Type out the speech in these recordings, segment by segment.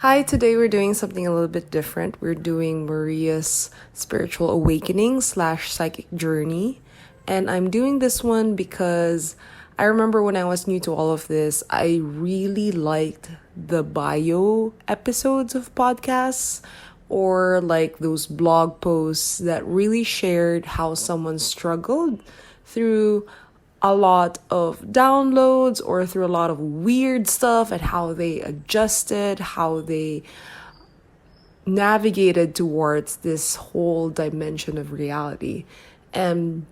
Hi, today we're doing something a little bit different. We're doing Maria's spiritual awakening slash psychic journey. And I'm doing this one because I remember when I was new to all of this, I really liked the bio episodes of podcasts or like those blog posts that really shared how someone struggled through a lot of downloads or through a lot of weird stuff and how they adjusted, how they navigated towards this whole dimension of reality. And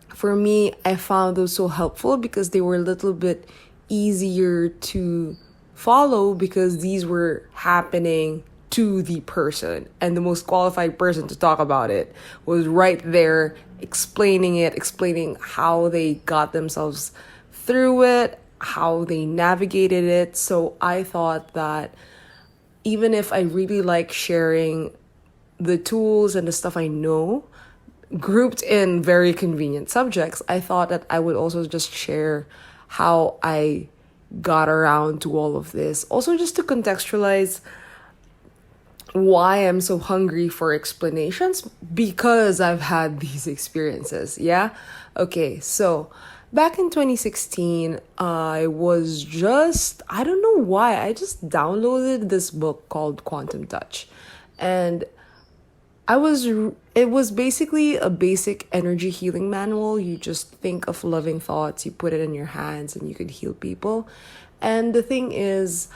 for me, I found those so helpful because they were a little bit easier to follow because these were happening to the person, and the most qualified person to talk about it was right there explaining how they got themselves through it, how they navigated it. So I thought that even if I really like sharing the tools and the stuff I know grouped in very convenient subjects, I thought that I would also just share how I got around to all of this. Also, just to contextualize why I'm so hungry for explanations, because I've had these experiences. Yeah. Okay. So back in 2016, I don't know why, I just downloaded this book called Quantum Touch. And it was basically a basic energy healing manual. You just think of loving thoughts, you put it in your hands, and you could heal people. And the thing is,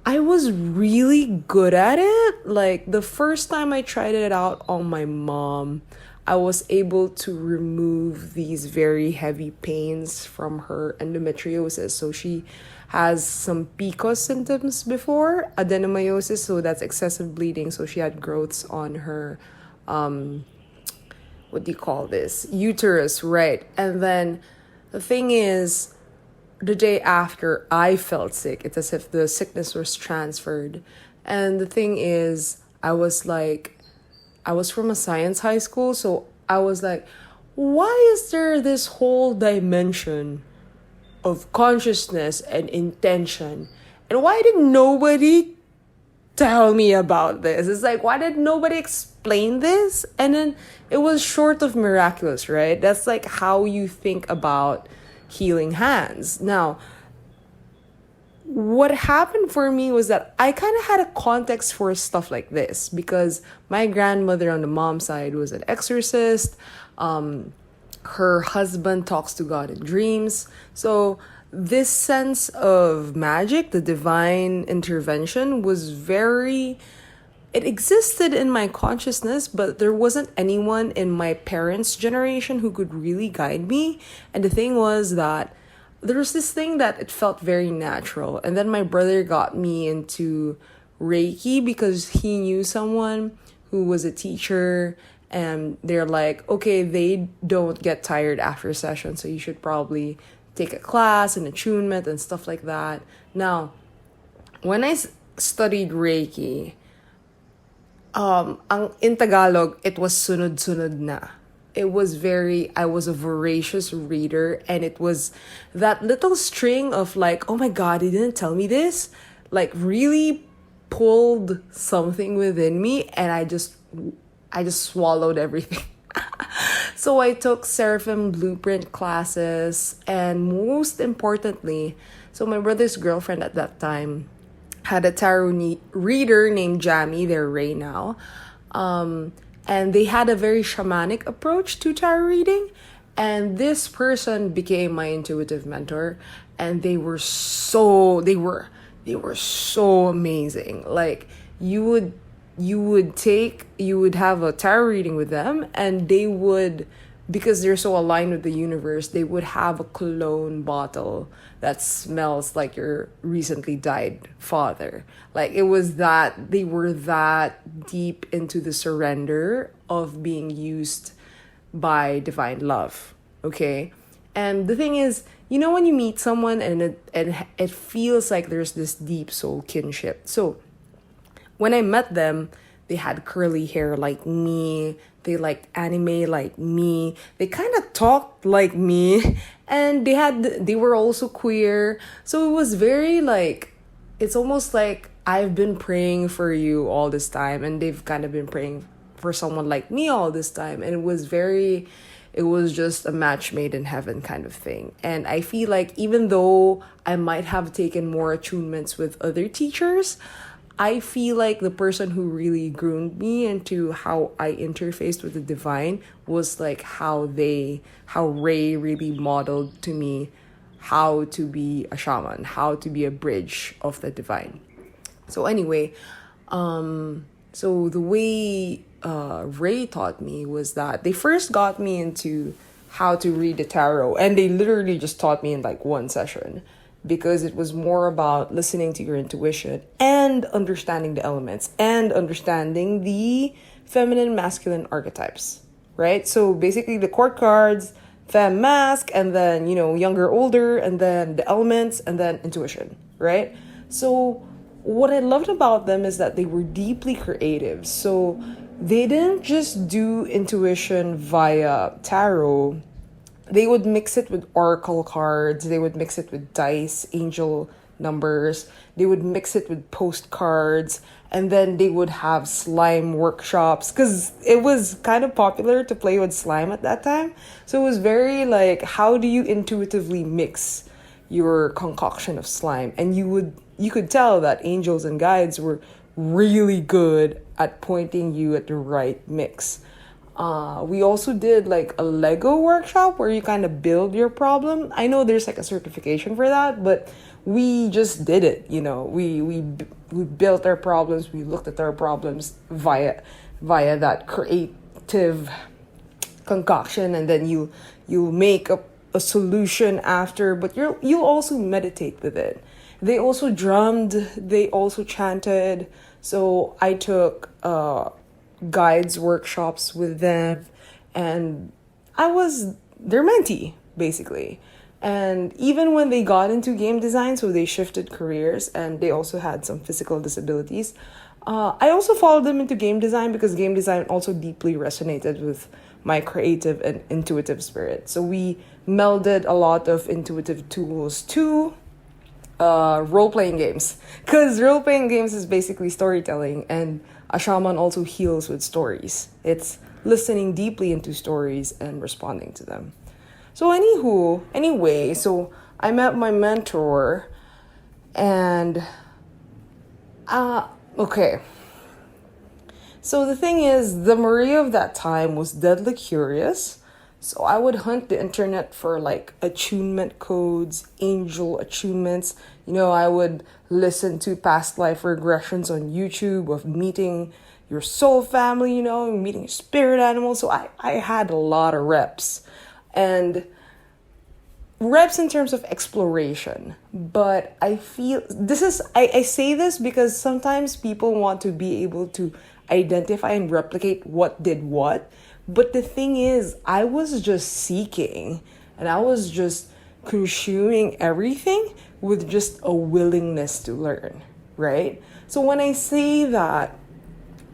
I was really good at it. Like the first time I tried it out on my mom, I was able to remove these very heavy pains from her endometriosis. So she has some PCOS symptoms before, adenomyosis, so that's excessive bleeding. So she had growths on her, what do you call this? Uterus, right? And then the thing is, the day after I felt sick, it's as if the sickness was transferred. And the thing is, I was from a science high school, so I was like, why is there this whole dimension of consciousness and intention? And why did nobody tell me about this? It's like, why did nobody explain this? And then it was short of miraculous, right? That's like how you think about healing hands. Now, what happened for me was that I kind of had a context for stuff like this because my grandmother on the mom side was an exorcist. Her husband talks to God in dreams. So this sense of magic, the divine intervention, it existed in my consciousness, but there wasn't anyone in my parents' generation who could really guide me. And the thing was that there was this thing that it felt very natural. And then my brother got me into Reiki because he knew someone who was a teacher. And they're like, okay, they don't get tired after a session, so you should probably take a class and attunement and stuff like that. Now, when I studied Reiki, in Tagalog, it was sunod-sunod na. I was a voracious reader, and it was that little string of like, oh my God, he didn't tell me this, like really pulled something within me, and I just swallowed everything. So I took seraphim blueprint classes, and most importantly, so my brother's girlfriend at that time had a tarot reader named Jamie. They're Ray now. And they had a very shamanic approach to tarot reading. And this person became my intuitive mentor. And they were so amazing. Like you would have a tarot reading with them, and they would, because they're so aligned with the universe, they would have a cologne bottle that smells like your recently died father. Like they were that deep into the surrender of being used by divine love. Okay. And the thing is, when you meet someone and it feels like there's this deep soul kinship. So when I met them, they had curly hair like me. They liked anime like me. They kind of talked like me. And they were also queer. So it was very like, it's almost like I've been praying for you all this time, and they've kind of been praying for someone like me all this time. And it was just a match made in heaven kind of thing. And I feel like even though I might have taken more attunements with other teachers, I feel like the person who really groomed me into how I interfaced with the divine was like how Ray really modeled to me how to be a shaman, how to be a bridge of the divine. So anyway, so the way Ray taught me was that they first got me into how to read the tarot, and they literally just taught me in like one session, because it was more about listening to your intuition and understanding the elements and understanding the feminine masculine archetypes, right? So basically the court cards, femme mask, and then, younger, older, and then the elements, and then intuition, right? So what I loved about them is that they were deeply creative. So they didn't just do intuition via tarot. They would mix it with oracle cards. They would mix it with dice, angel numbers. They would mix it with postcards. And then they would have slime workshops, because it was kind of popular to play with slime at that time. So it was very like, how do you intuitively mix your concoction of slime? And you could tell that angels and guides were really good at pointing you at the right mix. We also did like a Lego workshop where you kind of build your problem. I know there's like a certification for that, but we just did it. We built our problems. We looked at our problems via that creative concoction, and then you make a solution after. But you also meditate with it. They also drummed. They also chanted. So I took guides workshops with them, and I was their mentee basically. And even when they got into game design, so they shifted careers, and they also had some physical disabilities, I also followed them into game design, because game design also deeply resonated with my creative and intuitive spirit. So we melded a lot of intuitive tools to role-playing games, because role-playing games is basically storytelling, and a shaman also heals with stories. It's listening deeply into stories and responding to them. So anyway, so I met my mentor, and okay. So the thing is, the Maria of that time was deadly curious. So I would hunt the internet for like attunement codes, angel attunements. I would listen to past life regressions on YouTube of meeting your soul family, meeting your spirit animal. So I had a lot of reps. And reps in terms of exploration. But I feel I say this because sometimes people want to be able to identify and replicate what did what. But the thing is, I was just seeking, and I was just consuming everything with just a willingness to learn, right? So when I say that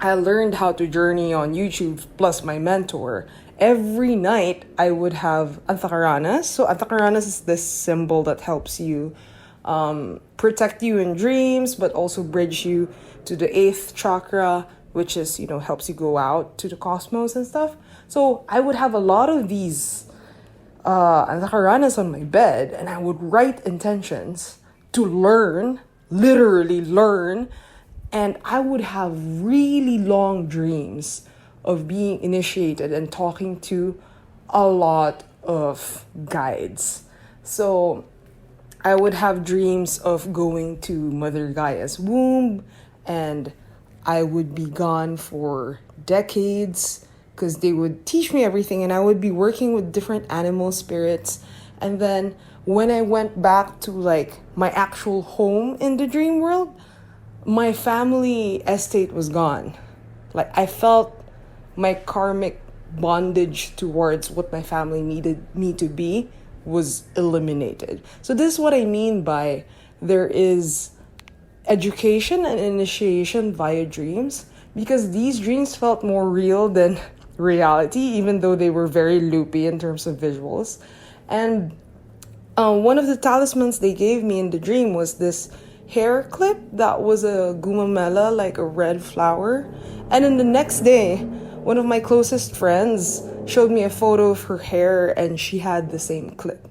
I learned how to journey on YouTube plus my mentor, every night I would have Anthakaranas. So Anthakaranas is this symbol that helps you protect you in dreams, but also bridge you to the 8th chakra, which is, helps you go out to the cosmos and stuff. So I would have a lot of these Anthakaranas on my bed, and I would write intentions to learn, literally learn, and I would have really long dreams of being initiated and talking to a lot of guides. So I would have dreams of going to Mother Gaia's womb, and I would be gone for decades because they would teach me everything, and I would be working with different animal spirits. And then when I went back to like my actual home in the dream world, my family estate was gone. Like I felt my karmic bondage towards what my family needed me to be was eliminated. So this is what I mean by there is education and initiation via dreams, because these dreams felt more real than reality, even though they were very loopy in terms of visuals. And one of the talismans they gave me in the dream was this hair clip that was a gumamela, like a red flower. And then the next day, one of my closest friends showed me a photo of her hair and she had the same clip.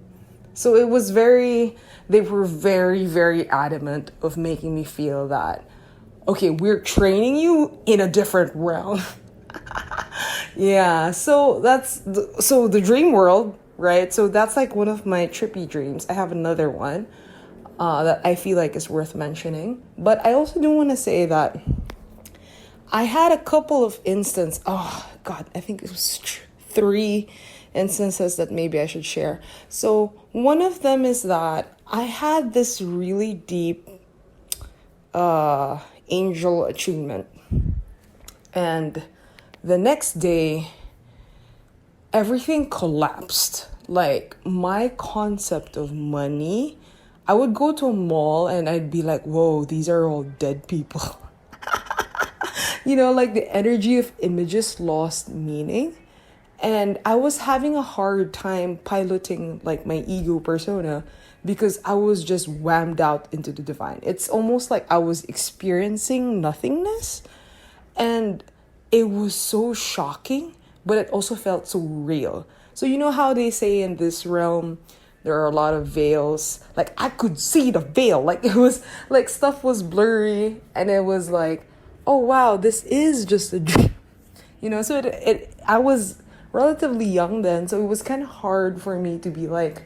So it was they were very, very adamant of making me feel that, okay, we're training you in a different realm. Yeah, so so the dream world, right? So that's like one of my trippy dreams. I have another one that I feel like is worth mentioning. But I also do want to say that I had a couple of instances. Oh, God, I think it was 3 instances that maybe I should share. So one of them is that I had this really deep angel attunement. And the next day, everything collapsed. Like, my concept of money, I would go to a mall and I'd be like, whoa, these are all dead people. Like the energy of images lost meaning. And I was having a hard time piloting like my ego persona because I was just whammed out into the divine. It's almost like I was experiencing nothingness. And it was so shocking, but it also felt so real. So you know how they say in this realm, there are a lot of veils. Like, I could see the veil. Like, it was like stuff was blurry and it was like, oh wow, this is just a dream. So I was relatively young then, so it was kind of hard for me to be like,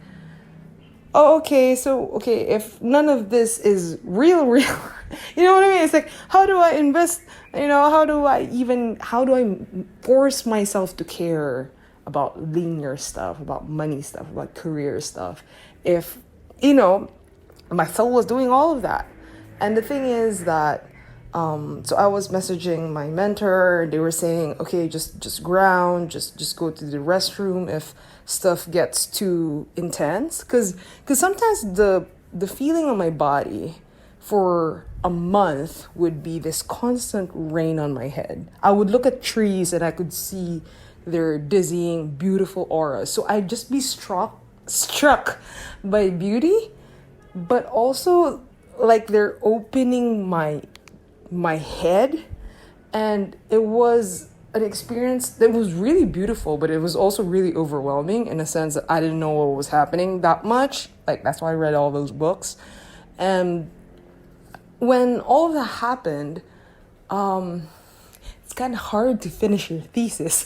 oh, okay, if none of this is real, you know what I mean? It's like, how do I invest? How do I force myself to care about linear stuff, about money stuff, about career stuff, if, my soul was doing all of that? And the thing is that, so I was messaging my mentor. They were saying, okay, just ground, just go to the restroom if stuff gets too intense. Because sometimes the feeling on my body for a month would be this constant rain on my head. I would look at trees and I could see their dizzying, beautiful auras. So I'd just be struck by beauty, but also like they're opening my head. And it was an experience that was really beautiful, but it was also really overwhelming in a sense that I didn't know what was happening that much. Like, that's why I read all those books. And when all of that happened, it's kind of hard to finish your thesis.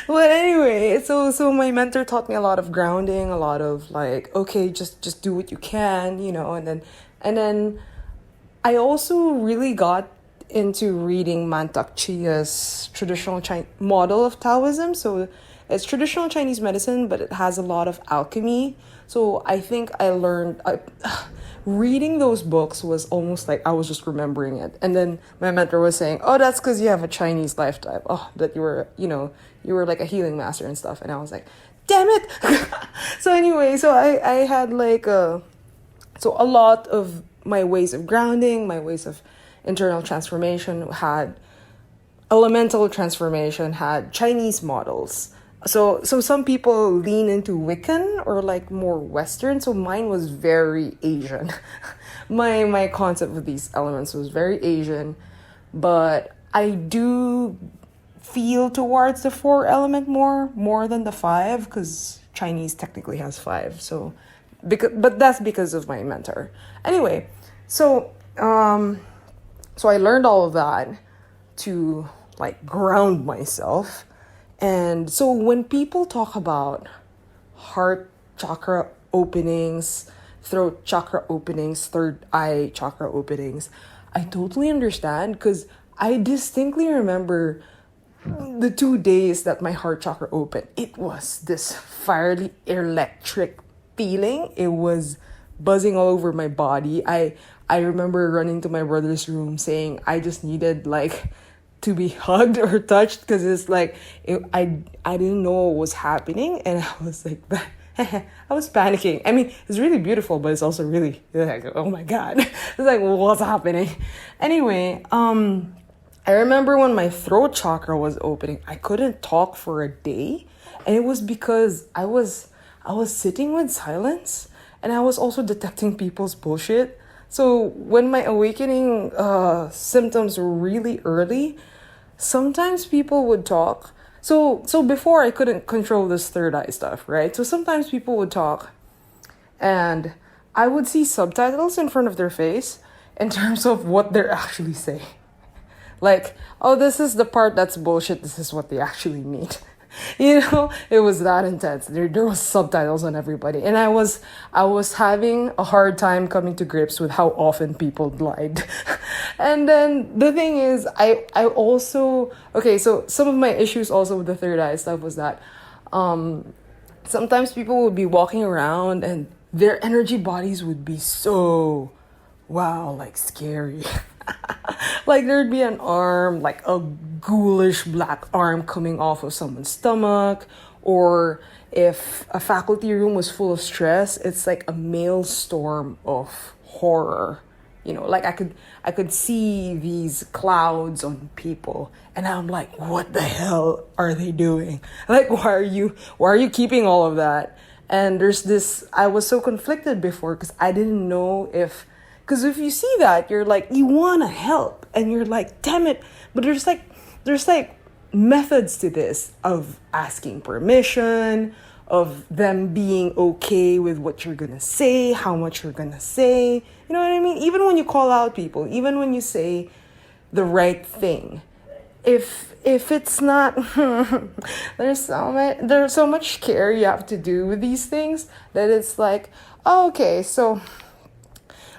But anyway, so my mentor taught me a lot of grounding, a lot of like, okay, just do what you can, and then I also really got into reading Mantak Chia's traditional model of Taoism. So it's traditional Chinese medicine, but it has a lot of alchemy. So I think I learned, reading those books was almost like I was just remembering it. And then my mentor was saying, oh, that's because you have a Chinese lifetime. Oh, that you were like a healing master and stuff. And I was like, damn it. So anyway, so I had like a lot of my ways of grounding, my ways of internal transformation had elemental transformation, had Chinese models. So some people lean into Wiccan or like more Western. So mine was very Asian. My concept of these elements was very Asian, but I do feel towards the 4 element more than the 5, because Chinese technically has 5. So but that's because of my mentor. Anyway, so I learned all of that to like ground myself. And so when people talk about heart chakra openings, throat chakra openings, third eye chakra openings, I totally understand, because I distinctly remember the 2 days that my heart chakra opened. It was this fiery electric feeling. It was buzzing all over my body. I remember running to my brother's room saying I just needed like to be hugged or touched, because it's like I didn't know what was happening, and I was like I was panicking. I mean, it's really beautiful, but it's also really like, oh my god. It's like, what's happening? Anyway, I remember when my throat chakra was opening, I couldn't talk for a day, and it was because I was sitting with silence, and I was also detecting people's bullshit. So when my awakening symptoms were really early, sometimes people would talk. So before I couldn't control this third eye stuff, right? So sometimes people would talk and I would see subtitles in front of their face in terms of what they're actually saying. Like, oh, this is the part that's bullshit. This is what they actually mean. It was that intense. There was subtitles on everybody, and I was having a hard time coming to grips with how often people lied. And then the thing is, I also, okay, so some of my issues also with the third eye stuff was that sometimes people would be walking around and their energy bodies would be so, wow, like scary. Like there'd be an arm, like a ghoulish black arm coming off of someone's stomach, or if a faculty room was full of stress, it's like a maelstrom of horror. Like I could see these clouds on people, and I'm like, what the hell are they doing? Like, why are you keeping all of that? And there's this, I was so conflicted before because I didn't know because if you see that, you're like, you want to help. And you're like, damn it. But there's like methods to this of asking permission, of them being okay with what you're going to say, how much you're going to say. You know what I mean? Even when you call out people, even when you say the right thing, if it's not, there's so much care you have to do with these things that it's like, oh, okay, so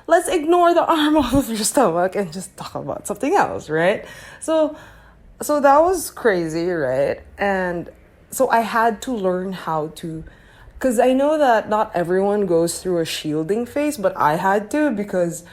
let's ignore the arm off of your stomach and just talk about something else, right? So that was crazy, right? And so I had to learn how to, because I know that not everyone goes through a shielding phase, but I had to because,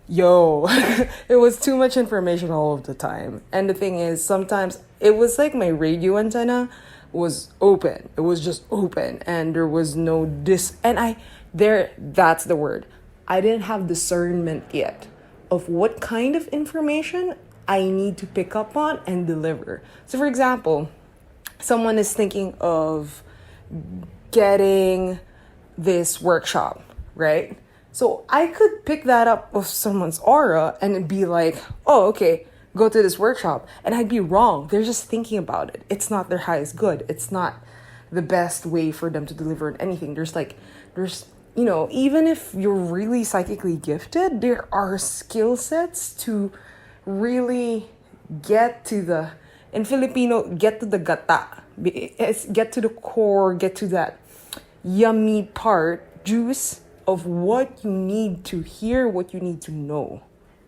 it was too much information all of the time. And the thing is, sometimes it was like my radio antenna was open. It was just open and there was no that's the word. I didn't have discernment yet of what kind of information I need to pick up on and deliver. So for example, someone is thinking of getting this workshop, right? So I could pick that up of someone's aura and be like, oh, okay, go to this workshop. And I'd be wrong. They're just thinking about it. It's not their highest good. It's not the best way for them to deliver anything. There's even if you're really psychically gifted, there are skill sets to really get to in Filipino, get to the gata. Get to the core, get to that yummy part, juice of what you need to hear, what you need to know,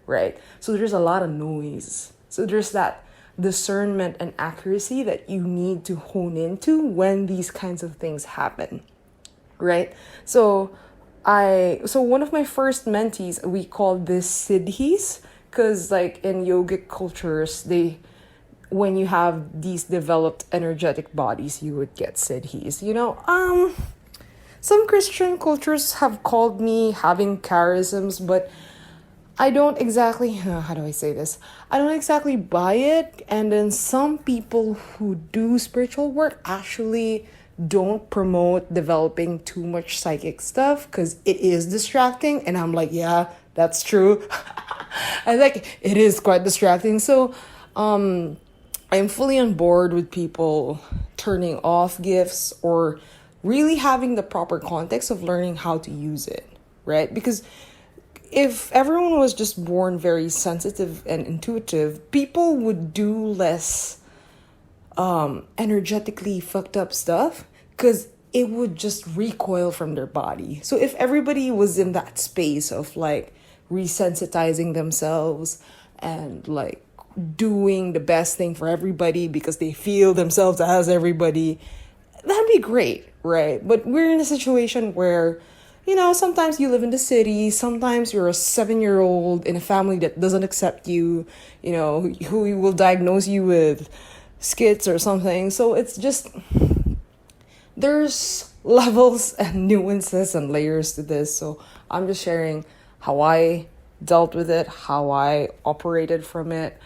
right? So there's a lot of noise. So there's that discernment and accuracy that you need to hone into when these kinds of things happen, right? So one of my first mentees, we called this siddhis, because like in yogic cultures, when you have these developed energetic bodies, you would get siddhis. Some Christian cultures have called me having charisms, but I don't exactly, how do I say this? I don't exactly buy it. And then some people who do spiritual work actually don't promote developing too much psychic stuff because it is distracting. And I'm like, yeah, that's true. I think it is quite distracting. So I'm fully on board with people turning off gifts or really having the proper context of learning how to use it, right? Because if everyone was just born very sensitive and intuitive, people would do less energetically fucked up stuff because it would just recoil from their body. So if everybody was in that space of like resensitizing themselves and like doing the best thing for everybody because they feel themselves as everybody, that'd be great, right? But we're in a situation where, sometimes you live in the city, sometimes you're a 7-year-old in a family that doesn't accept you, who will diagnose you with schiz or something. So it's just, there's levels and nuances and layers to this. So I'm just sharing how I dealt with it, how I operated from it.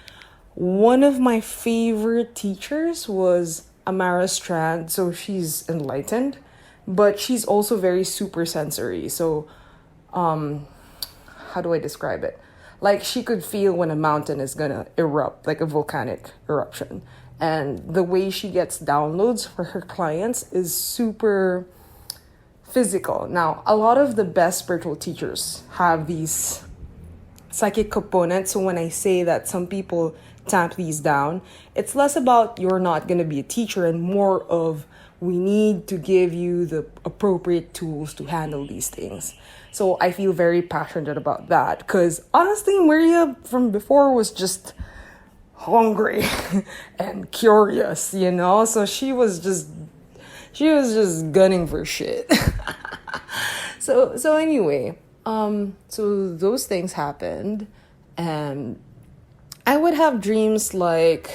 One of my favorite teachers was Amara Strand. So she's enlightened, but she's also very super sensory. So how do I describe it? Like she could feel when a mountain is gonna erupt, like a volcanic eruption. And the way she gets downloads for her clients is super physical. Now, a lot of the best spiritual teachers have these psychic components. So when I say that some people tamp these down, it's less about you're not going to be a teacher and more of we need to give you the appropriate tools to handle these things. So I feel very passionate about that because honestly, Maria from before was just hungry and curious, you know? So she was just gunning for shit. So anyway, so those things happened and I would have dreams like,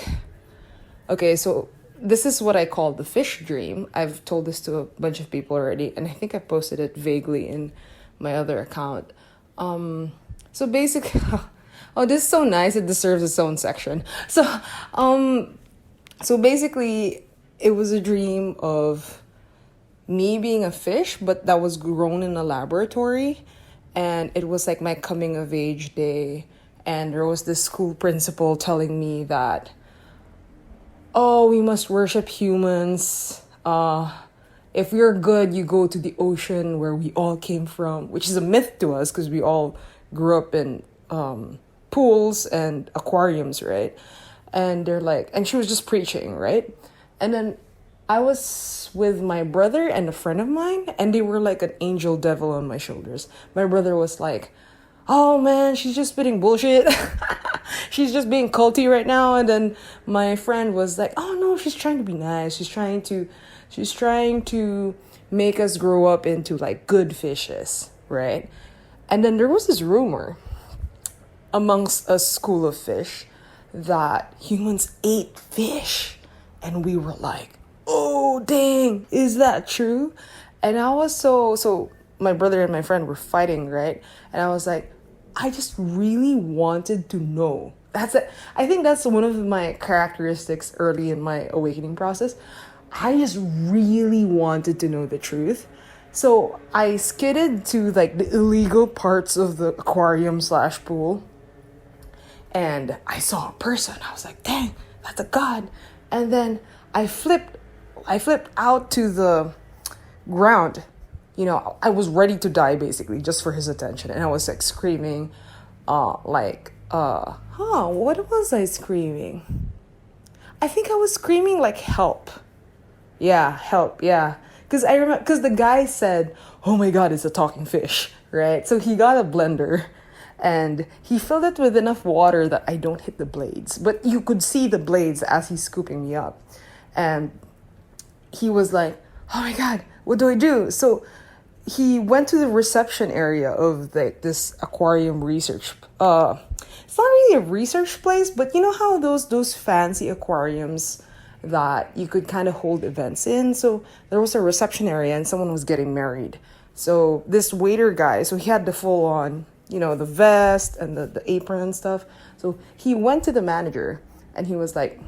okay, so this is what I call the fish dream. I've told this to a bunch of people already, and I think I posted it vaguely in my other account. So basically, oh, this is so nice. It deserves its own section. So basically, it was a dream of me being a fish, but that was grown in a laboratory, and it was like my coming of age day. And there was this school principal telling me that, oh, we must worship humans. If you're good, you go to the ocean where we all came from, which is a myth to us because we all grew up in pools and aquariums, right? And they're like, and she was just preaching, right? And then I was with my brother and a friend of mine, and they were like an angel devil on my shoulders. My brother was like, oh man, she's just spitting bullshit. She's just being culty right now. And then my friend was like, oh no, she's trying to be nice. She's trying to make us grow up into like good fishes, right? And then there was this rumor amongst a school of fish that humans ate fish. And we were like, oh dang, is that true? And I was so my brother and my friend were fighting, right? And I was like, I just really wanted to know. I think that's one of my characteristics early in my awakening process. I just really wanted to know the truth. So I skidded to like the illegal parts of the aquarium / pool. And I saw a person. I was like, dang, that's a god. And then I flipped out to the ground. You know, I was ready to die basically just for his attention. And I was like screaming, what was I screaming? I think I was screaming like help. Yeah, help, yeah. Because I remember, because the guy said, oh my God, it's a talking fish, right? So he got a blender and he filled it with enough water that I don't hit the blades. But you could see the blades as he's scooping me up. And he was like, oh my God, what do I do? So he went to the reception area of like this aquarium research. It's not really a research place, but you know how those fancy aquariums that you could kind of hold events in. So there was a reception area and someone was getting married. So this waiter guy, so he had the full on, you know, the vest and the apron and stuff. So he went to the manager and he was like,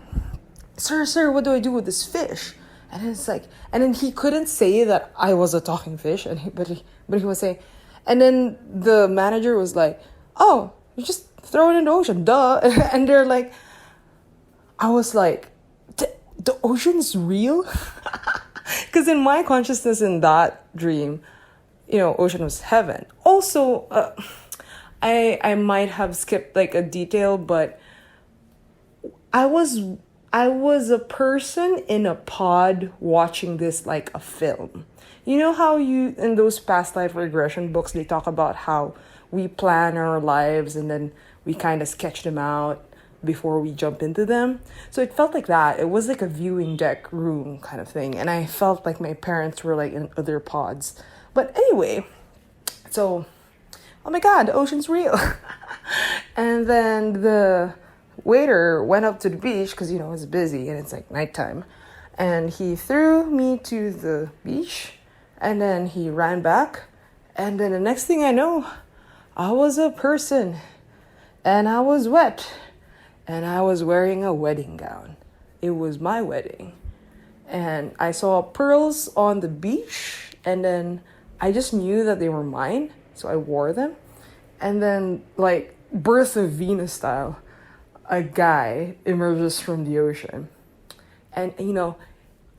sir, what do I do with this fish? And it's like, and then he couldn't say that I was a talking fish, but he was saying, and then the manager was like, oh, you just throw it in the ocean, duh. And they're like, I was like, the ocean's real? Because in my consciousness in that dream, you know, ocean was heaven. Also, I might have skipped like a detail, but I was a person in a pod watching this like a film. You know how you, in those past life regression books, they talk about how we plan our lives and then we kind of sketch them out before we jump into them. So it felt like that. It was like a viewing deck room kind of thing. And I felt like my parents were like in other pods. But anyway, so, oh my God, the ocean's real. And then the waiter went up to the beach because, you know, it's busy and it's like nighttime. And he threw me to the beach and then he ran back. And then the next thing I know, I was a person and I was wet. And I was wearing a wedding gown. It was my wedding. And I saw pearls on the beach. And then I just knew that they were mine. So I wore them. And then, like, Birth of Venus style, a guy emerges from the ocean. And,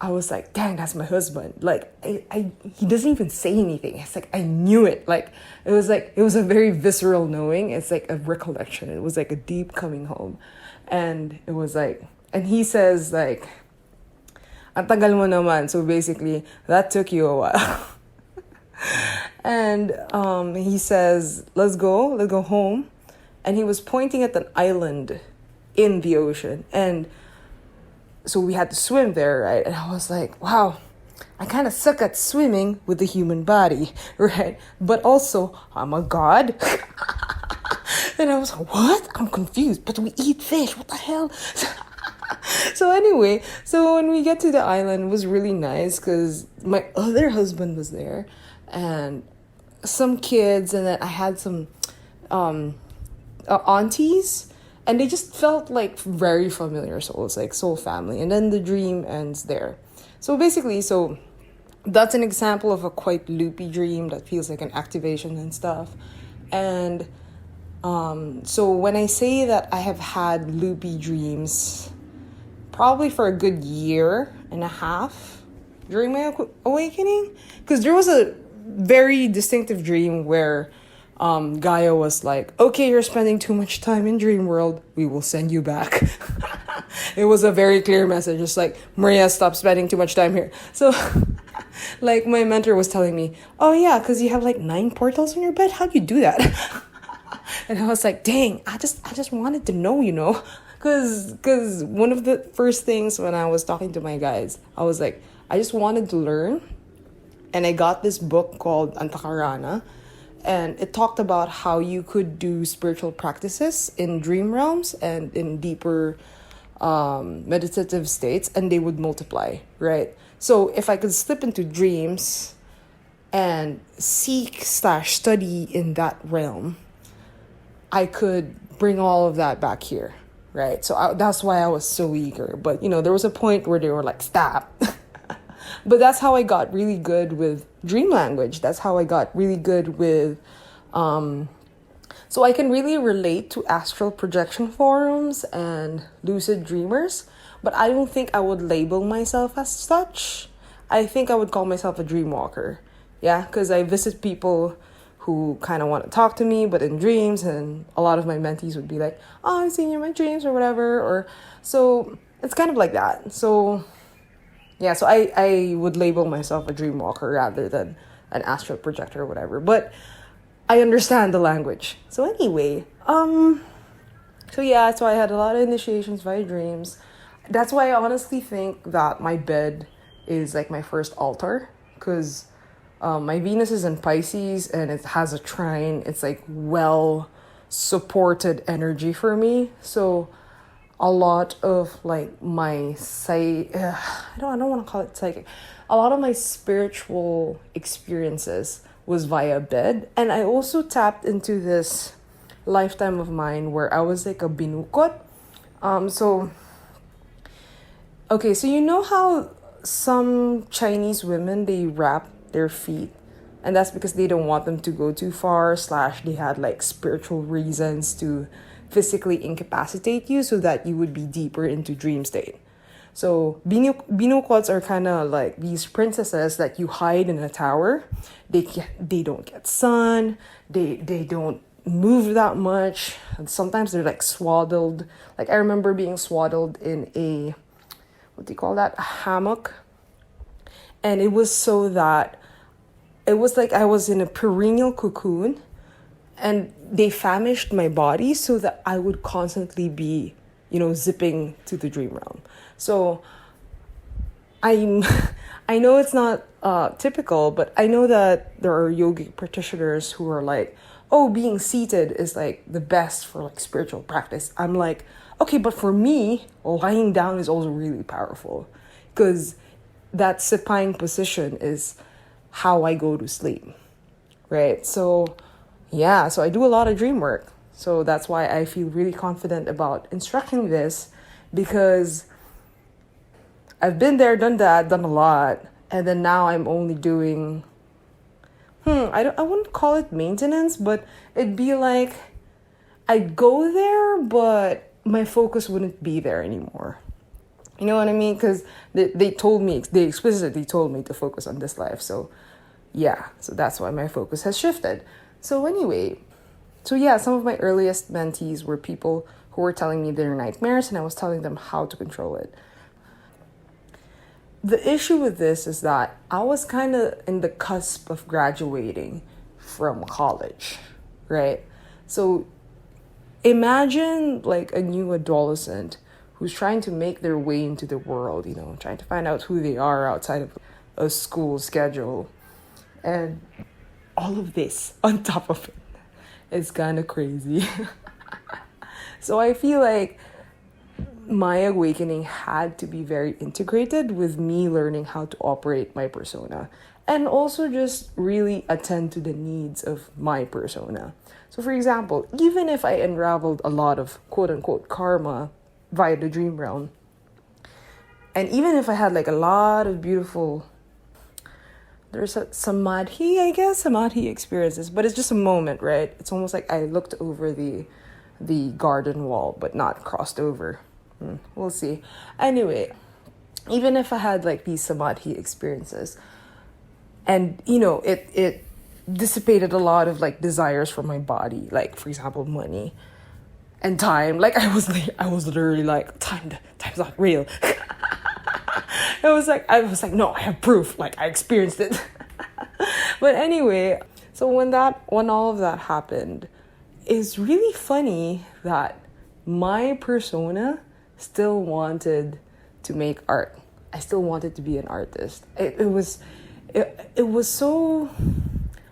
I was like, dang, that's my husband. Like, he doesn't even say anything. It's like, I knew it. Like, it was a very visceral knowing. It's like a recollection. It was like a deep coming home. And it was like, and he says, like, ang tagal mo naman. So basically, that took you a while. And he says, let's go home. And he was pointing at an island in the ocean. And so we had to swim there, right? And I was like, wow, I kind of suck at swimming with the human body, right? But also, I'm a god. And I was like, what? I'm confused. But we eat fish. What the hell? So anyway, so when we get to the island, it was really nice because my other husband was there and some kids, and then I had some aunties. And they just felt like very familiar souls, like soul family. And then the dream ends there. So basically, that's an example of a quite loopy dream that feels like an activation and stuff. And so when I say that I have had loopy dreams, probably for a good year and a half during my awakening, because there was a very distinctive dream where Gaia was like, okay, you're spending too much time in dream world. We will send you back. It was a very clear message. It's like, Maria, stop spending too much time here. So like my mentor was telling me, oh yeah, because you have like 9 portals in your bed. How do you do that? And I was like, dang, I just wanted to know, because one of the first things when I was talking to my guides, I was like, I just wanted to learn. And I got this book called Antakarana. And it talked about how you could do spiritual practices in dream realms and in deeper meditative states, and they would multiply, right? So if I could slip into dreams and seek/study in that realm, I could bring all of that back here, right? So that's why I was so eager. But, there was a point where they were like, stop. But that's how I got really good with dream language. That's how I got really good with... So I can really relate to astral projection forums and lucid dreamers. But I don't think I would label myself as such. I think I would call myself a dreamwalker. Yeah, because I visit people who kind of want to talk to me, but in dreams. And a lot of my mentees would be like, oh, I've seen you in my dreams or whatever. So it's kind of like that. So... yeah, so I would label myself a dream walker rather than an astral projector or whatever. But I understand the language. So anyway, so I had a lot of initiations via dreams. That's why I honestly think that my bed is like my first altar. Because my Venus is in Pisces and it has a trine. It's like well-supported energy for me. So... a lot of like my I don't want to call it psychic. A lot of my spiritual experiences was via bed, and I also tapped into this lifetime of mine where I was like a binukot. So you know how some Chinese women, they wrap their feet, and that's because they don't want them to go too far / they had like spiritual reasons to physically incapacitate you so that you would be deeper into dream state. So binukots are kind of like these princesses that you hide in a tower. They don't get sun. They don't move that much. And sometimes they're like swaddled. Like I remember being swaddled in a, what do you call that? A hammock. And it was so that it was like I was in a perennial cocoon. And they famished my body so that I would constantly be, zipping to the dream realm. So I know it's not typical, but I know that there are yogic practitioners who are like, oh, being seated is like the best for like spiritual practice. I'm like, okay, but for me, lying down is also really powerful because that supine position is how I go to sleep, right? So I do a lot of dream work. So that's why I feel really confident about instructing this, because I've been there, done that, done a lot. And then now I'm only doing I wouldn't call it maintenance, but it'd be like I'd go there, but my focus wouldn't be there anymore. You know what I mean? Because they explicitly told me to focus on this life. So yeah, so that's why my focus has shifted. So anyway, some of my earliest mentees were people who were telling me their nightmares, and I was telling them how to control it. The issue with this is that I was kind of in the cusp of graduating from college, right? So imagine like a new adolescent who's trying to make their way into the world, trying to find out who they are outside of a school schedule. And all of this on top of it is kind of crazy. So I feel like my awakening had to be very integrated with me learning how to operate my persona and also just really attend to the needs of my persona. So for example, even if I unraveled a lot of quote unquote karma via the dream realm, and even if I had like a lot of beautiful, there's a samadhi experiences, but it's just a moment, right? It's almost like I looked over the garden wall, but not crossed over. We'll see. Anyway, even if I had like these samadhi experiences, and it dissipated a lot of like desires from my body, like for example, money and time. Like I was literally like, time's not real. I was like, no, I have proof. Like I experienced it. But anyway, so when all of that happened, it's really funny that my persona still wanted to make art. I still wanted to be an artist. It was so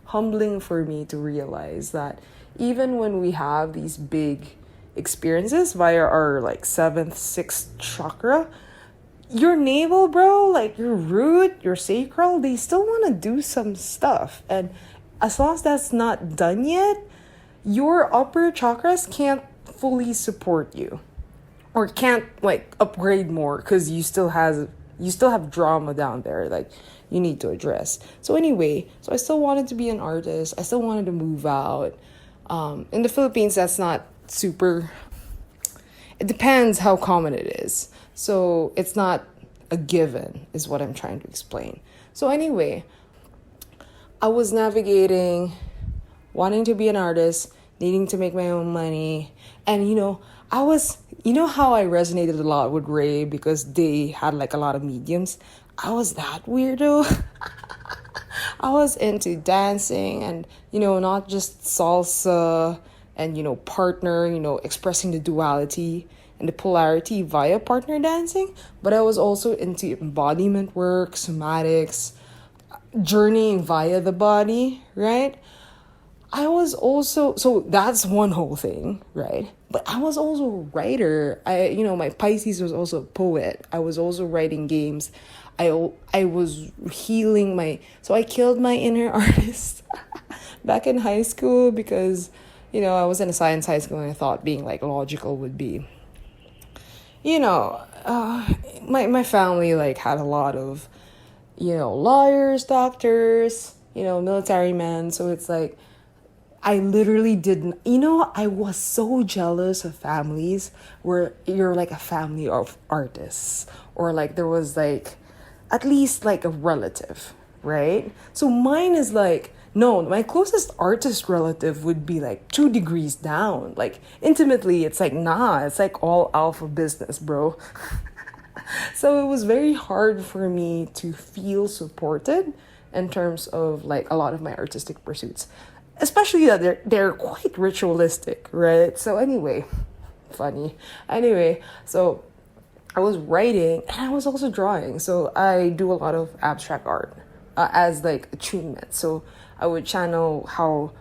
humbling for me to realize that even when we have these big experiences via our like 7th, 6th chakra, your navel, bro, like your root, your sacral, they still want to do some stuff. And as long as that's not done yet, your upper chakras can't fully support you. Or can't like upgrade more because you still have drama down there like you need to address. So anyway, I still wanted to be an artist. I still wanted to move out. In the Philippines, that's not super. It depends how common it is. So it's not a given, is what I'm trying to explain. So anyway, I was navigating, wanting to be an artist, needing to make my own money, and how I resonated a lot with Ray because they had like a lot of mediums. I was that weirdo. I was into dancing and, not just salsa and, partner, expressing the duality and the polarity via partner dancing. But I was also into embodiment work, somatics, journeying via the body, right? I was also, so that's one whole thing, right? But I was also a writer. My Pisces was also a poet. I was also writing games. I was healing so I killed my inner artist back in high school because, I was in a science high school and I thought being like logical would be, my family like had a lot of, lawyers, doctors, military men. So it's like, I literally didn't, I was so jealous of families where you're like a family of artists or like there was like at least like a relative, right? So mine is like, no, my closest artist relative would be like 2 degrees down. Like intimately, it's like, nah, it's like all alpha business, bro. So it was very hard for me to feel supported in terms of like a lot of my artistic pursuits. Especially that they're quite ritualistic, right? So anyway, funny. Anyway, so I was writing and I was also drawing. So I do a lot of abstract art as like attunement. So I would channel how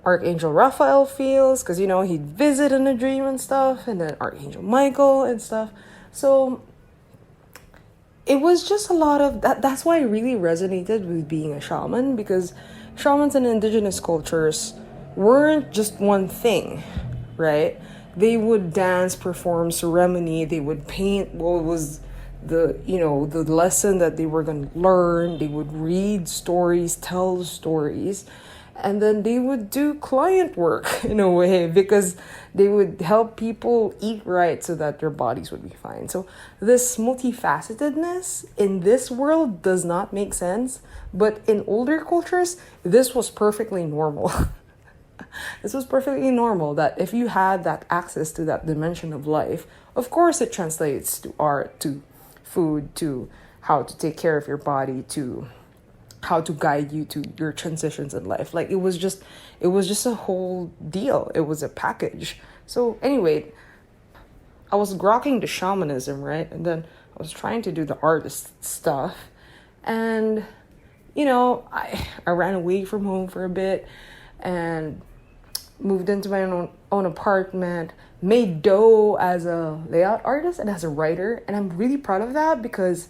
Archangel Raphael feels because, he'd visit in a dream and stuff. And then Archangel Michael and stuff. So it was just a lot of that. That's why I really resonated with being a shaman because shamans in indigenous cultures weren't just one thing, right? They would dance, perform ceremony, they would paint what was the lesson that they were going to learn. They would read stories, tell stories, and then they would do client work in a way, because they would help people eat right so that their bodies would be fine. So this multifacetedness in this world does not make sense, but in older cultures, this was perfectly normal. This was perfectly normal, that if you had that access to that dimension of life, of course it translates to art, to food, to how to take care of your body, to how to guide you to your transitions in life. Like it was just a whole deal. It was a package. So anyway, I was grokking the shamanism, right? And then I was trying to do the artist stuff. And I ran away from home for a bit and moved into my own apartment, made dough as a layout artist and as a writer. And I'm really proud of that, because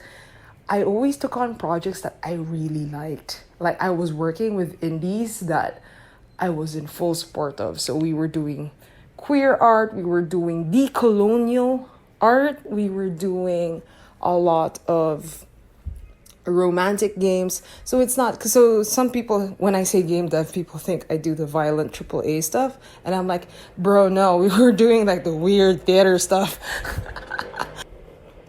I always took on projects that I really liked. Like I was working with indies that I was in full support of. So we were doing queer art, we were doing decolonial art, we were doing a lot of romantic games. So it's not, so some people, when I say game dev, people think I do the violent AAA stuff, and I'm like, bro, no, we were doing like the weird theater stuff.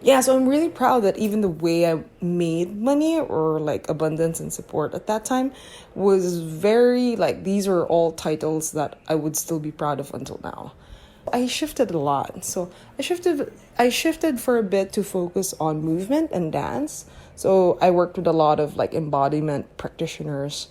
Yeah, so I'm really proud that even the way I made money, or like abundance and support at that time, was very like, these are all titles that I would still be proud of until now. I shifted a lot. So I shifted for a bit to focus on movement and dance. So I worked with a lot of like embodiment practitioners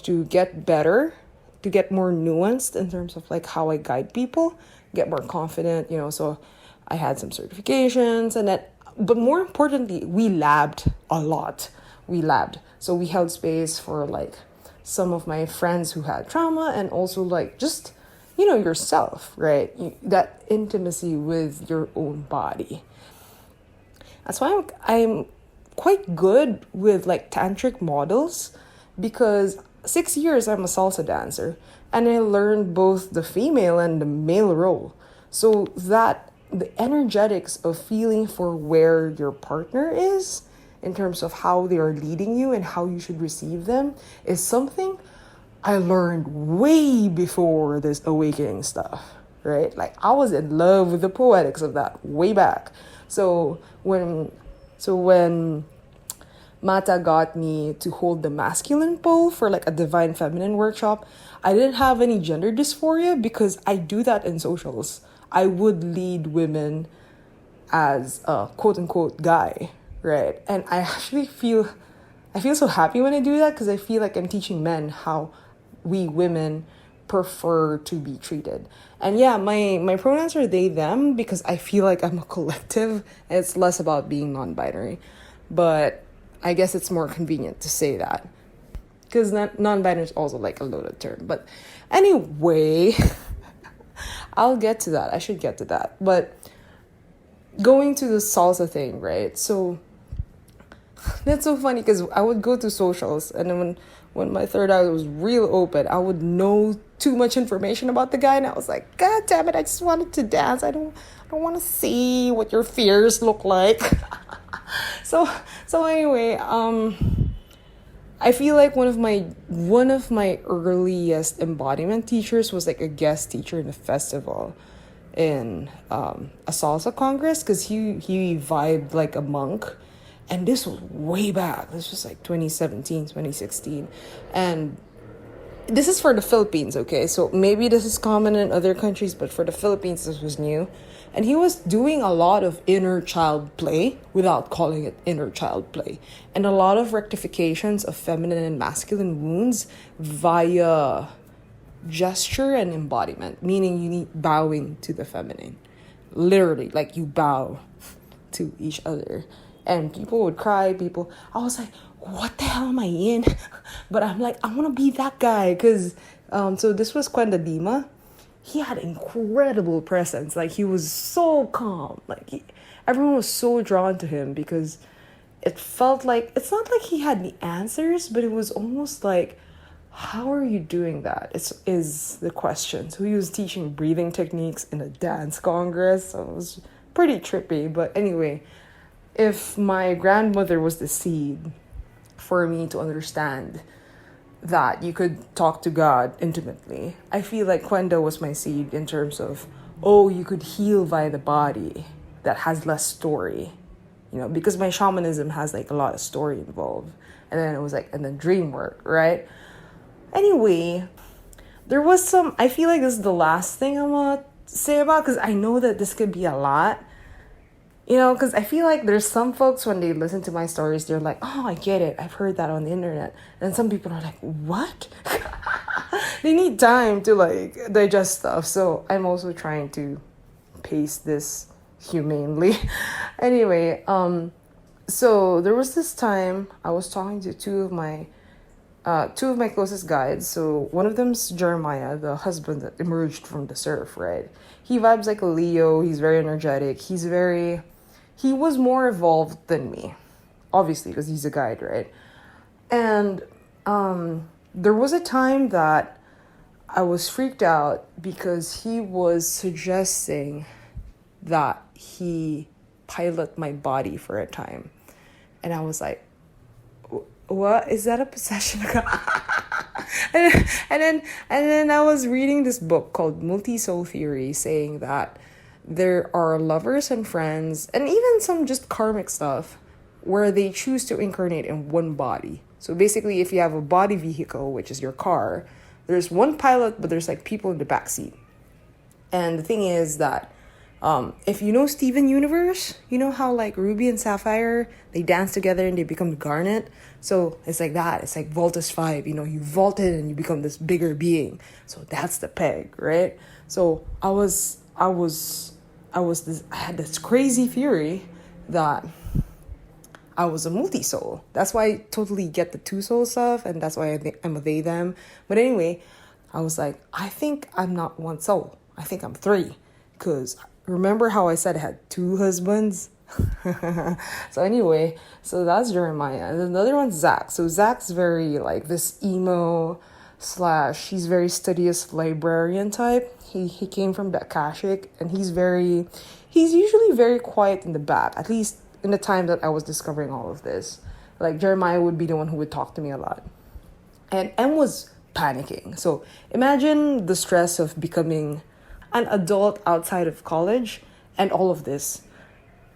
to get better, to get more nuanced in terms of like how I guide people, get more confident, so I had some certifications, and that, but more importantly, we labbed a lot. So we held space for like some of my friends who had trauma, and also like just, yourself, right? That intimacy with your own body. That's why I'm quite good with like tantric models, because 6 years I'm a salsa dancer, and I learned both the female and the male role. So that the energetics of feeling for where your partner is in terms of how they are leading you and how you should receive them is something I learned way before this awakening stuff, right? Like I was in love with the poetics of that way back. So when Mata got me to hold the masculine pole for like a divine feminine workshop, I didn't have any gender dysphoria, because I do that in socials. I would lead women as a quote unquote guy, right? And I feel so happy when I do that, because I feel like I'm teaching men how we women prefer to be treated. And yeah, my pronouns are they, them, because I feel like I'm a collective, and it's less about being non-binary. But I guess it's more convenient to say that, because non-binary is also like a loaded term. But anyway, I'll get to that. I should get to that. But going to the salsa thing, right? So that's so funny, because I would go to socials, and then when my third eye was real open, I would know too much information about the guy, and I was like, God damn it, I just wanted to dance. I don't want to see what your fears look like. So anyway, I feel like one of my earliest embodiment teachers was like a guest teacher in a festival in a salsa congress, because he vibed like a monk. And this was way back. This was like 2017, 2016. And this is for the Philippines, okay? So maybe this is common in other countries, but for the Philippines, this was new. And he was doing a lot of inner child play without calling it inner child play. And a lot of rectifications of feminine and masculine wounds via gesture and embodiment, meaning you need bowing to the feminine. Literally, like you bow to each other. And people would cry, I was like, what the hell am I in? But I'm like, I want to be that guy, because so this was Kwenda Lima. He had incredible presence. Like he was so calm. Like everyone was so drawn to him, because it felt like, it's not like he had the answers, but it was almost like, how are you doing that? Is the question. So he was teaching breathing techniques in a dance congress. So it was pretty trippy. But anyway, if my grandmother was the seed for me to understand that you could talk to God intimately, I feel like Kwenda was my seed in terms of, oh, you could heal via the body that has less story, because my shamanism has like a lot of story involved. And then it was like, and then dreamwork, right? Anyway, there was I feel like this is the last thing I'm gonna say about, because I know that this could be a lot. Because I feel like there's some folks when they listen to my stories, they're like, oh, I get it. I've heard that on the internet. And some people are like, what? They need time to like digest stuff. So I'm also trying to pace this humanely. Anyway, so there was this time I was talking to two of my closest guides. So one of them's Jeremiah, the husband that emerged from the surf, right? He vibes like a Leo. He's very energetic. He was more evolved than me, obviously, because he's a guide, right? And there was a time that I was freaked out because he was suggesting that he pilot my body for a time. And I was like, what? Is that a possession? and then I was reading this book called Multi-Soul Theory, saying that there are lovers and friends, and even some just karmic stuff, where they choose to incarnate in one body. So basically, if you have a body vehicle, which is your car, there's one pilot, but there's like people in the back seat. And the thing is that if you know Steven Universe, you know how like Ruby and Sapphire, they dance together and they become Garnet. So it's like that. It's like Voltus 5, you vault in and you become this bigger being. So that's the peg, right? So I had this crazy theory that I was a multi-soul. That's why I totally get the two-soul stuff, and that's why I'm a they, them. But anyway, I was like, I think I'm not one soul. I think I'm three. Because remember how I said I had two husbands? So anyway, so that's Jeremiah. And then the other one's Zach. So Zach's very like this emo / he's very studious librarian type. He came from the Akashic, and he's usually very quiet in the back, at least in the time that I was discovering all of this. Like Jeremiah would be the one who would talk to me a lot. And M was panicking. So imagine the stress of becoming an adult outside of college, and all of this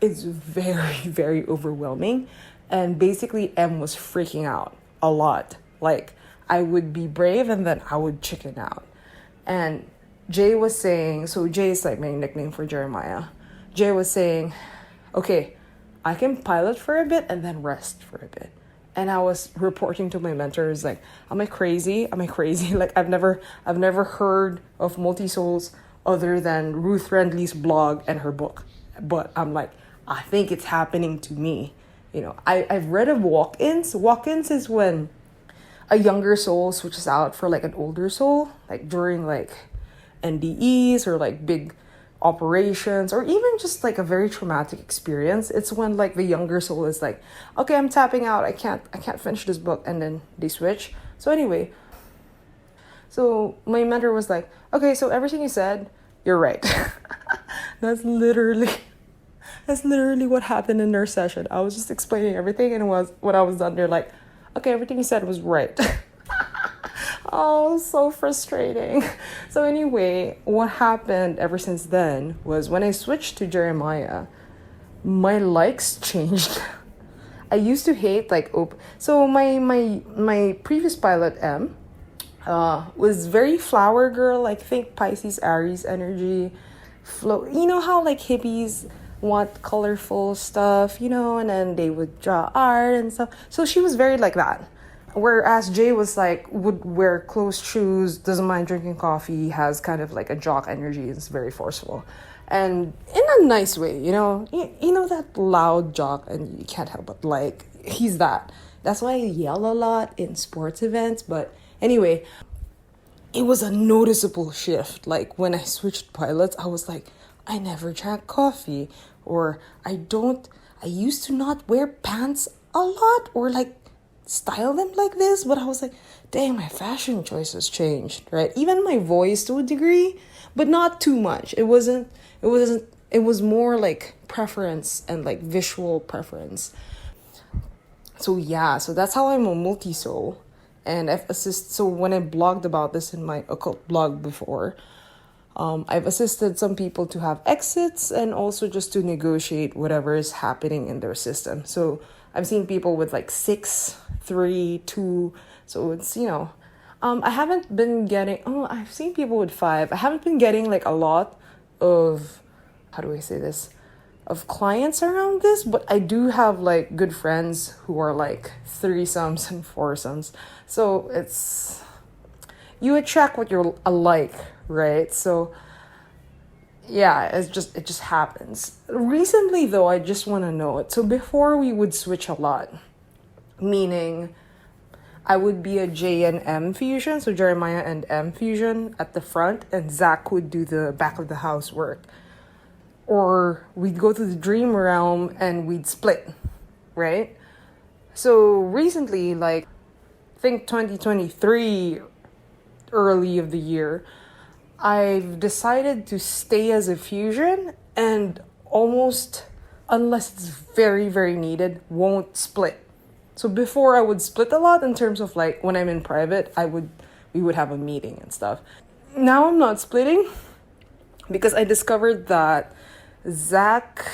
is very, very overwhelming. And basically M was freaking out a lot. Like I would be brave and then I would chicken out. And Jay was saying, so Jay is like my nickname for Jeremiah. Jay was saying, okay, I can pilot for a bit and then rest for a bit. And I was reporting to my mentors, like, am I crazy? Like I've never heard of multi-souls other than Ruth Rendley's blog and her book. But I'm like, I think it's happening to me. I've read of walk-ins. Walk-ins is when a younger soul switches out for like an older soul, like during like NDEs or like big operations, or even just like a very traumatic experience. It's when like the younger soul is like, okay, I'm tapping out. I can't finish this book, and then they switch. So anyway, so my mentor was like, okay, so everything you said, you're right. That's literally what happened in their session. I was just explaining everything, and when I was done, they're like, okay, everything you said was right. Oh, so frustrating. So anyway, what happened ever since then was when I switched to Jeremiah, my likes changed. I used to hate like so my previous pilot M was very flower girl, like think Pisces Aries energy flow. You know how like hippies want colorful stuff, and then they would draw art and stuff. So she was very like that. Whereas Jay was like, would wear closed shoes, doesn't mind drinking coffee, has kind of like a jock energy, is very forceful. And in a nice way, you know that loud jock, and you can't help but like, he's that. That's why I yell a lot in sports events. But anyway, it was a noticeable shift. Like when I switched pilots, I was like, I never drank coffee, or I used to not wear pants a lot, or like style them like this, but I was like, dang, my fashion choices changed, right? Even my voice to a degree, but not too much. It wasn't it was more like preference and like visual preference. So yeah, so that's how I'm a multi-soul. And so when I blogged about this in my occult blog before, I've assisted some people to have exits and also just to negotiate whatever is happening in their system. So I've seen people with like 6, 3, 2. So it's, I haven't been getting, I've seen people with 5. I haven't been getting like a lot of, how do I say this? Of clients around this, but I do have like good friends who are like threesomes and foursomes. So it's, you attract what you're alike, right? So yeah, it just happens. Recently though, I just want to know it. So before we would switch a lot, meaning I would be a J and M fusion, so Jeremiah and M fusion at the front, and Zach would do the back of the house work. Or we'd go to the dream realm and we'd split, right? So recently, like, I think 2023, early of the year, I've decided to stay as a fusion and almost, unless it's very, very needed, won't split. So before I would split a lot in terms of like when I'm in private, we would have a meeting and stuff. Now I'm not splitting because I discovered that Zach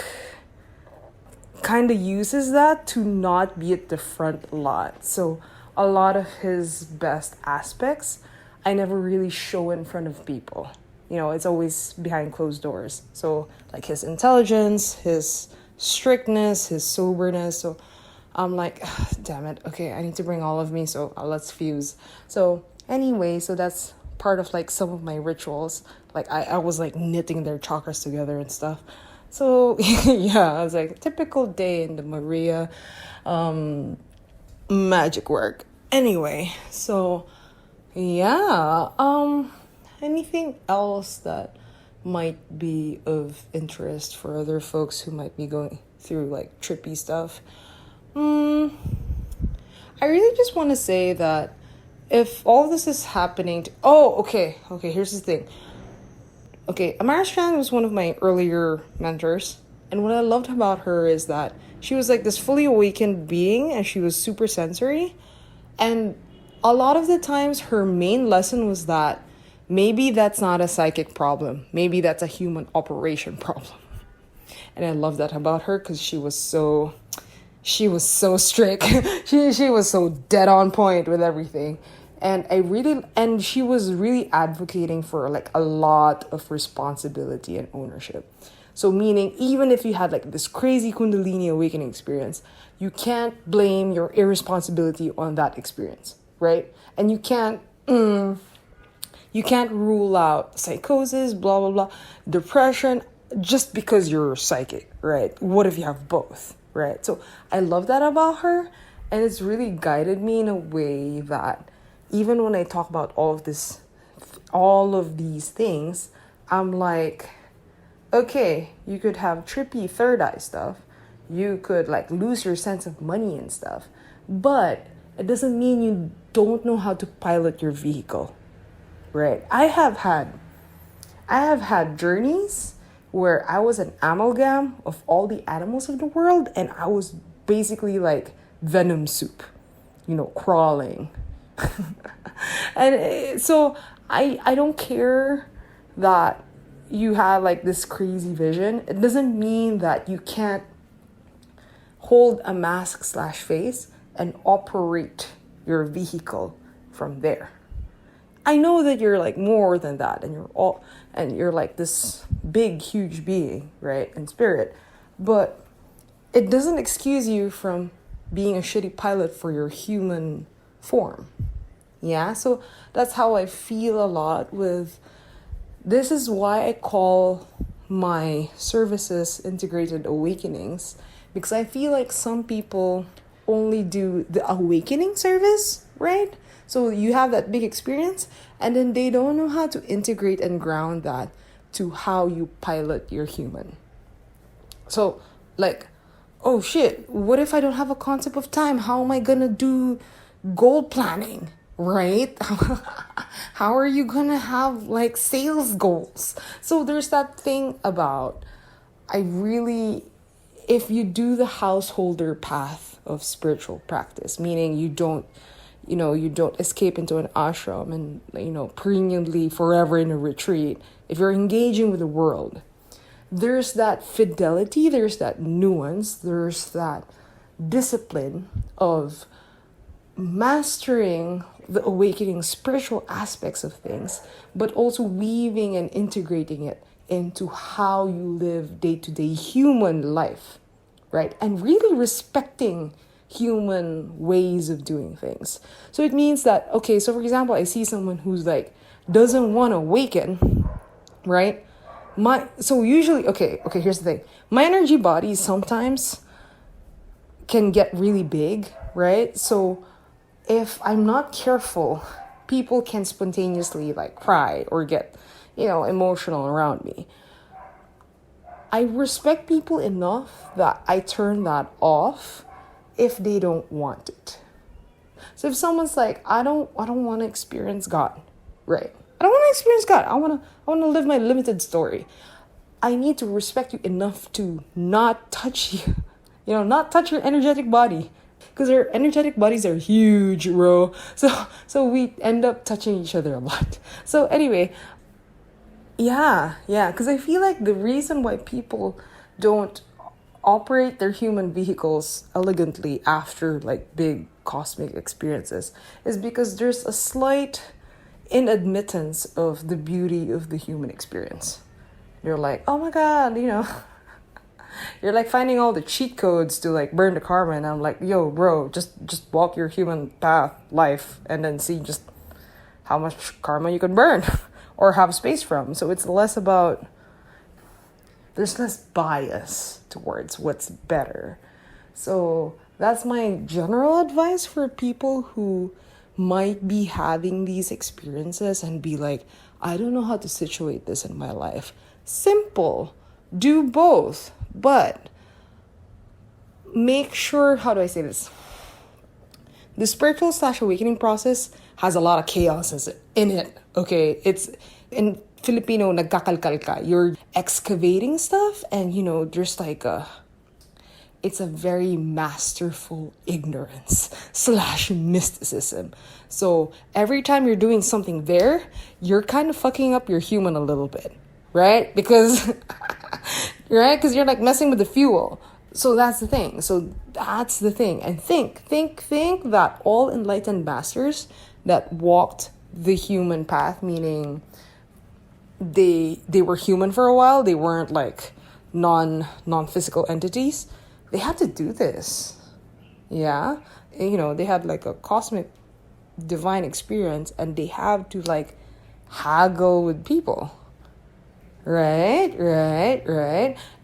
kind of uses that to not be at the front a lot. So a lot of his best aspects, I never really show in front of people. It's always behind closed doors. So like his intelligence, his strictness, his soberness. So I'm like, damn it. Okay, I need to bring all of me. So let's fuse. So anyway, so that's part of like some of my rituals. Like I was like knitting their chakras together and stuff. So yeah, I was like, typical day in the Maria magic work. Anyway, so yeah, anything else that might be of interest for other folks who might be going through like trippy stuff? I really just want to say that if all this is happening okay, here's the thing. Okay, Amara Strand was one of my earlier mentors, and what I loved about her is that she was like this fully awakened being, and she was super sensory, and a lot of the times her main lesson was that maybe that's not a psychic problem, maybe that's a human operation problem. And I love that about her because she was so strict. she was so dead on point with everything. And she was really advocating for like a lot of responsibility and ownership. So meaning, even if you had like this crazy Kundalini awakening experience, you can't blame your irresponsibility on that experience, right? And you can't rule out psychosis, blah, blah, blah, depression, just because you're psychic, right? What if you have both, right? So I love that about her. And it's really guided me in a way that even when I talk about all of these things, I'm like, okay, you could have trippy third eye stuff. You could like lose your sense of money and stuff. But it doesn't mean you don't know how to pilot your vehicle, right? I have had journeys where I was an amalgam of all the animals of the world, and I was basically like venom soup, crawling. And so I don't care that you have like this crazy vision. It doesn't mean that you can't hold a mask / face and operate your vehicle from there. I know that you're like more than that, and you're like this big, huge being, right, in spirit, but it doesn't excuse you from being a shitty pilot for your human form. Yeah, so that's how I feel a lot with. This is why I call my services integrated awakenings, because I feel like some people only do the awakening service, right? So you have that big experience, and then they don't know how to integrate and ground that to how you pilot your human. So like, oh shit, what if I don't have a concept of time? How am I gonna do goal planning, right? How are you gonna have like sales goals? So there's that thing about if you do the householder path of spiritual practice, meaning you don't escape into an ashram and, perennially forever in a retreat. If you're engaging with the world, there's that fidelity, there's that nuance, there's that discipline of mastering the awakening spiritual aspects of things, but also weaving and integrating it into how you live day-to-day human life, right? And really respecting human ways of doing things. So it means that, okay, so for example, I see someone who's like, doesn't want to awaken, right? Okay, here's the thing. My energy body sometimes can get really big, right? So if I'm not careful, people can spontaneously like cry or get, emotional around me. I respect people enough that I turn that off if they don't want it. So if someone's like, I don't want to experience God, right? I don't want to experience God. I want to live my limited story. I need to respect you enough to not touch you, not touch your energetic body, because our energetic bodies are huge, bro. So we end up touching each other a lot. So anyway, yeah, because I feel like the reason why people don't operate their human vehicles elegantly after like big cosmic experiences is because there's a slight inadmittance of the beauty of the human experience. You're like, oh my God, you're like finding all the cheat codes to like burn the karma, and I'm like, yo, bro, just walk your human path life and then see just how much karma you can burn or have space from. So it's less about, there's less bias towards what's better. So that's my general advice for people who might be having these experiences and be like, I don't know how to situate this in my life. Simple. Do both. But make sure, how do I say this? The spiritual / awakening process has a lot of chaos in it. Okay, it's in Filipino, nagkakalkal ka. You're excavating stuff, and there's like it's a very masterful ignorance / mysticism. So every time you're doing something there, you're kind of fucking up your human a little bit, right? Because you're like messing with the fuel. So that's the thing. And think that all enlightened masters that walked the human path, meaning they were human for a while, they weren't like non-physical entities, they had to do this. Yeah. They had like a cosmic divine experience, and they have to like haggle with people. Right.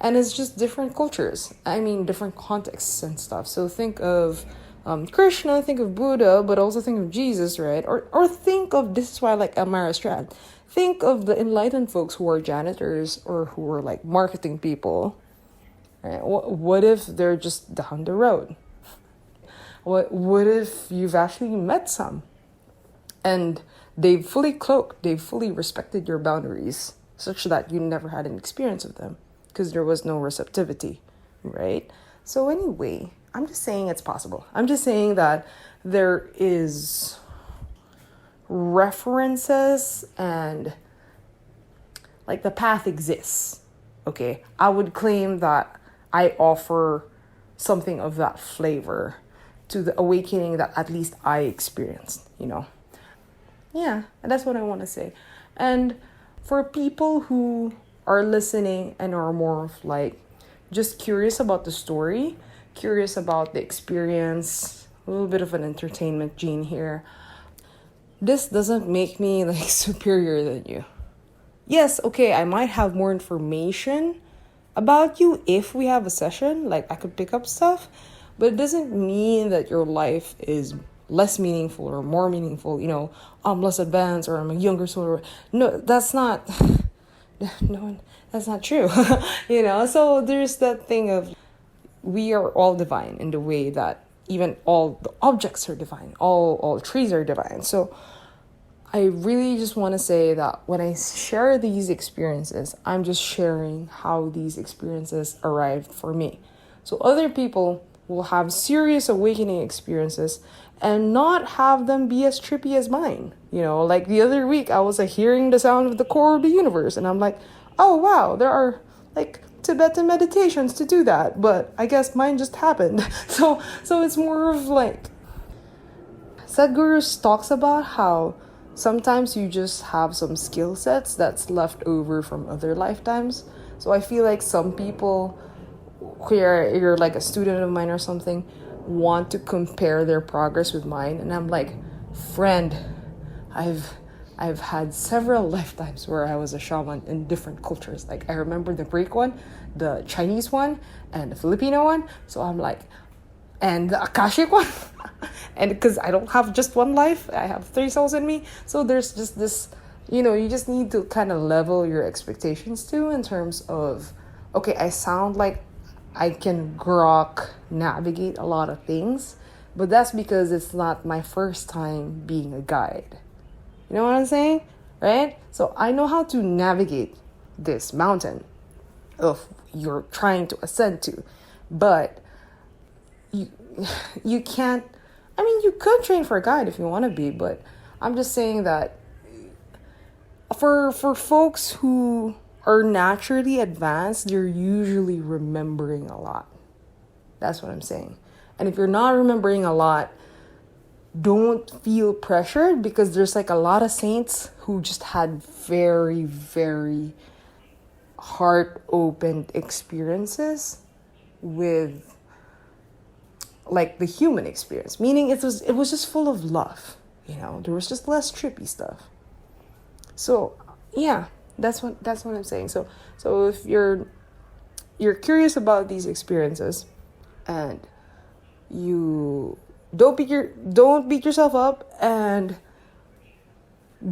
And it's just different cultures. I mean, different contexts and stuff. So think of Krishna, think of Buddha, but also think of Jesus, right? Or think of, this is why I like Elmira Strad. Think of the enlightened folks who are janitors or who are like marketing people. Right? What if they're just down the road? What if you've actually met some and they've fully cloaked, they've fully respected your boundaries, such that you never had an experience with them because there was no receptivity, right? So anyway, I'm just saying it's possible. I'm just saying that there is references and like the path exists, okay? I would claim that I offer something of that flavor to the awakening that at least I experienced, Yeah, and that's what I want to say. And for people who are listening and are more of like just curious about the story, curious about the experience, a little bit of an entertainment gene here, this doesn't make me like superior than you. Yes, okay, I might have more information about you if we have a session, like I could pick up stuff, but it doesn't mean that your life is less meaningful or more meaningful, I'm less advanced or I'm a younger soul. No, that's not true. So there's that thing of we are all divine in the way that even all the objects are divine, all trees are divine. So I really just want to say that when I share these experiences, I'm just sharing how these experiences arrived for me. So other people will have serious awakening experiences and not have them be as trippy as mine. Like the other week, I was like hearing the sound of the core of the universe, and I'm like, oh wow, there are like Tibetan meditations to do that, but I guess mine just happened. So it's more of like, Sadhguru talks about how sometimes you just have some skill sets that's left over from other lifetimes. So I feel like some people, where you're like a student of mine or something, want to compare their progress with mine, and I'm like, friend, I've had several lifetimes where I was a shaman in different cultures. Like I remember the Greek one, the Chinese one, and the Filipino one. So I'm like, and the Akashic one. And because I don't have just one life, I have 3 souls in me. So there's just this, you just need to kind of level your expectations too, in terms of, okay, I sound like I can grok navigate a lot of things, but that's because it's not my first time being a guide. You know what I'm saying? Right? So I know how to navigate this mountain of you're trying to ascend to, but you can't. I mean, you could train for a guide if you want to be, but I'm just saying that for folks who are naturally advanced, they're usually remembering a lot. That's what I'm saying. And if you're not remembering a lot, don't feel pressured, because there's like a lot of saints who just had very, very heart-opened experiences with like the human experience, meaning it was just full of love. There was just less trippy stuff. So yeah, that's what I'm saying. So if you're curious about these experiences, and you don't beat yourself up, and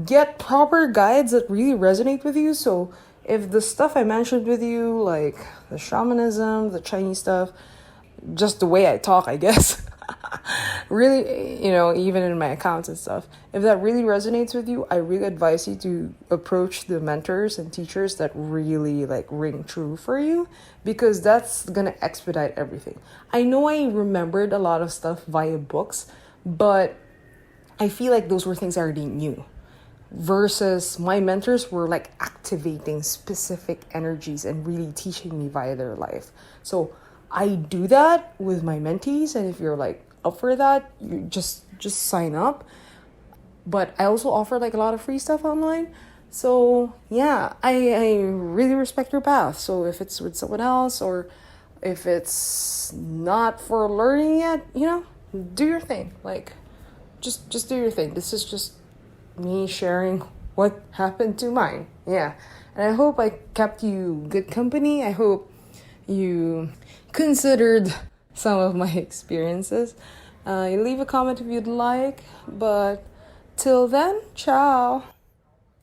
get proper guides that really resonate with you. So if the stuff I mentioned with you, like the shamanism, the Chinese stuff, just the way I talk, I guess, really, even in my accounts and stuff, if that really resonates with you, I really advise you to approach the mentors and teachers that really like ring true for you, because that's gonna expedite everything. I know I remembered a lot of stuff via books, but I feel like those were things I already knew, versus my mentors were like activating specific energies and really teaching me via their life. So I do that with my mentees, and if you're like up for that, you just sign up. But I also offer like a lot of free stuff online. So yeah, I really respect your path. So if it's with someone else, or if it's not for learning yet, do your thing. Like just do your thing. This is just me sharing what happened to mine. Yeah. And I hope I kept you good company. I hope you considered some of my experiences. You leave a comment if you'd like, but till then, ciao.